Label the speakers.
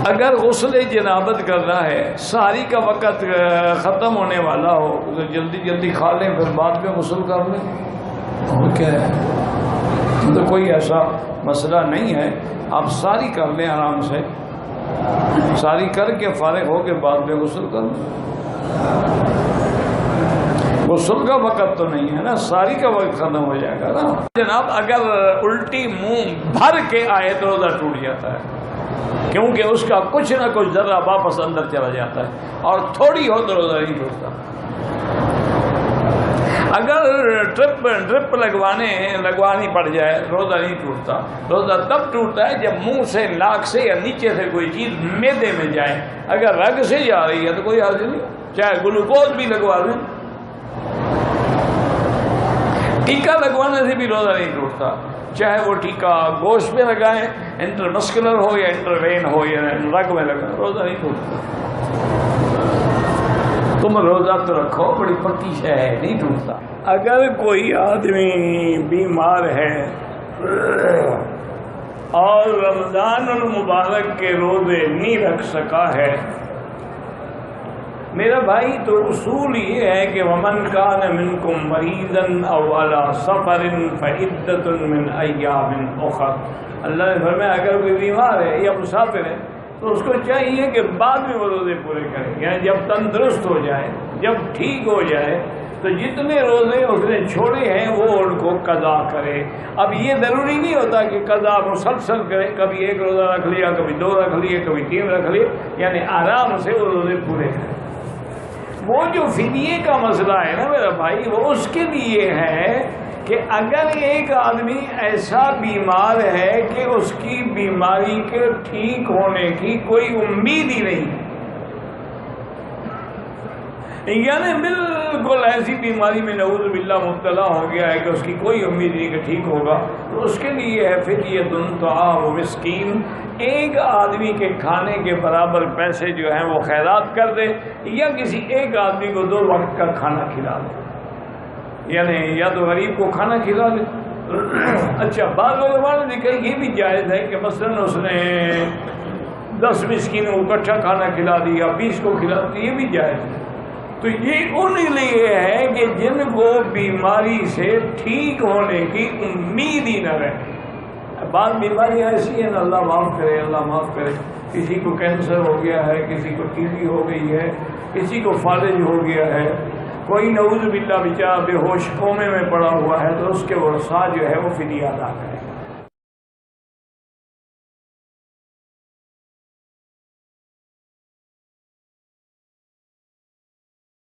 Speaker 1: اگر غسل جنابت کرنا ہے، سحری کا وقت ختم ہونے والا ہو تو جلدی جلدی کھا لیں، پھر بعد میں غسل کر لیں، اور کیا ہے؟ تو کوئی ایسا مسئلہ نہیں ہے، آپ ساری کر لیں آرام سے، ساری کر کے فارغ ہو کے بعد میں غسل کر لیں۔ غسل کا وقت تو نہیں ہے نا، ساری کا وقت ختم ہو جائے گا نا۔ جناب اگر الٹی منہ بھر کے آئے تو روزہ ٹوٹ جاتا ہے، کیونکہ اس کا کچھ نہ کچھ ذرہ واپس اندر چلا جاتا ہے، اور تھوڑی ہو تو روزہ نہیں ٹوٹتا۔ اگر ڈرپ لگوانی پڑ جائے روزہ نہیں ٹوٹتا۔ روزہ تب ٹوٹتا ہے جب منہ سے، ناک سے یا نیچے سے کوئی چیز معدے میں جائے۔ اگر رگ سے جا رہی ہے تو کوئی حرج نہیں، چاہے گلوکوز بھی لگوا لیں۔ ٹیکا لگوانے سے بھی روزہ نہیں ٹوٹتا، چاہے وہ ٹیکا گوشت میں لگائیں، انٹرمسکولر ہو یا انٹروین ہو یا رگ میں لگائیں، روزہ نہیں ٹوٹتا۔ تم روزہ تو رکھو، بڑی پکی شے ہے، نہیں ٹوٹتا۔ اگر کوئی آدمی بیمار ہے اور رمضان المبارک کے روزے نہیں رکھ سکا ہے، میرا بھائی تو اصول یہ ہے کہ وَمَنْ كَانَ مِنْكُمْ مَرِيضًا أَوْ عَلَىٰ سَفَرٍ فَعِدَّةٌ مِّنْ أَيَّامٍ أُخَرَ۔ اللہ نے فرمایا اگر کوئی بیمار ہے یا مسافر ہے تو اس کو چاہیے کہ بعد میں وہ روزے پورے کرے، یعنی جب تندرست ہو جائے، جب ٹھیک ہو جائے تو جتنے روزے اس نے چھوڑے ہیں وہ ان کو قضا کرے۔ اب یہ ضروری نہیں ہوتا کہ قضا مسلسل کرے، کبھی ایک روزہ رکھ لیا، کبھی دو رکھ لیے، کبھی تین رکھ لیے، یعنی آرام سے وہ روزے پورے کرے۔ وہ جو فدیے کا مسئلہ ہے نا میرا بھائی، وہ اس کے لیے ہے کہ اگر ایک آدمی ایسا بیمار ہے کہ اس کی بیماری کے ٹھیک ہونے کی کوئی امید ہی نہیں، یعنی بالکل ایسی بیماری میں نعوذ باللہ مبتلا ہو گیا ہے کہ اس کی کوئی امید نہیں کہ ٹھیک ہوگا، تو اس کے لیے ہے فدیۃ طعام مسکین، ایک آدمی کے کھانے کے برابر پیسے جو ہیں وہ خیرات کر دے، یا کسی ایک آدمی کو 2 وقت کا کھانا کھلا دے، یعنی یا تو غریب کو کھانا کھلا دے۔ اچھا، بعض علماء نے کہا یہ بھی جائز ہے کہ مثلاً اس نے 10 مسکینوں کو اکٹھا کھانا کھلا دیا، 20 کو کھلا دیا، یہ بھی جائز ہے۔ تو یہ ان لیے ہے کہ جن کو بیماری سے ٹھیک ہونے کی امید ہی نہ رہے۔ بعض بیماریاں ایسی ہیں، اللہ معاف کرے، اللہ معاف کرے، کسی کو کینسر ہو گیا ہے، کسی کو ٹی بی ہو گئی ہے، کسی کو فالج ہو گیا ہے، کوئی نعوذ باللہ بیچارہ بے ہوش کومے میں پڑا ہوا ہے، تو اس کے ورثاء جو ہے وہ فدیہ ادا کرے۔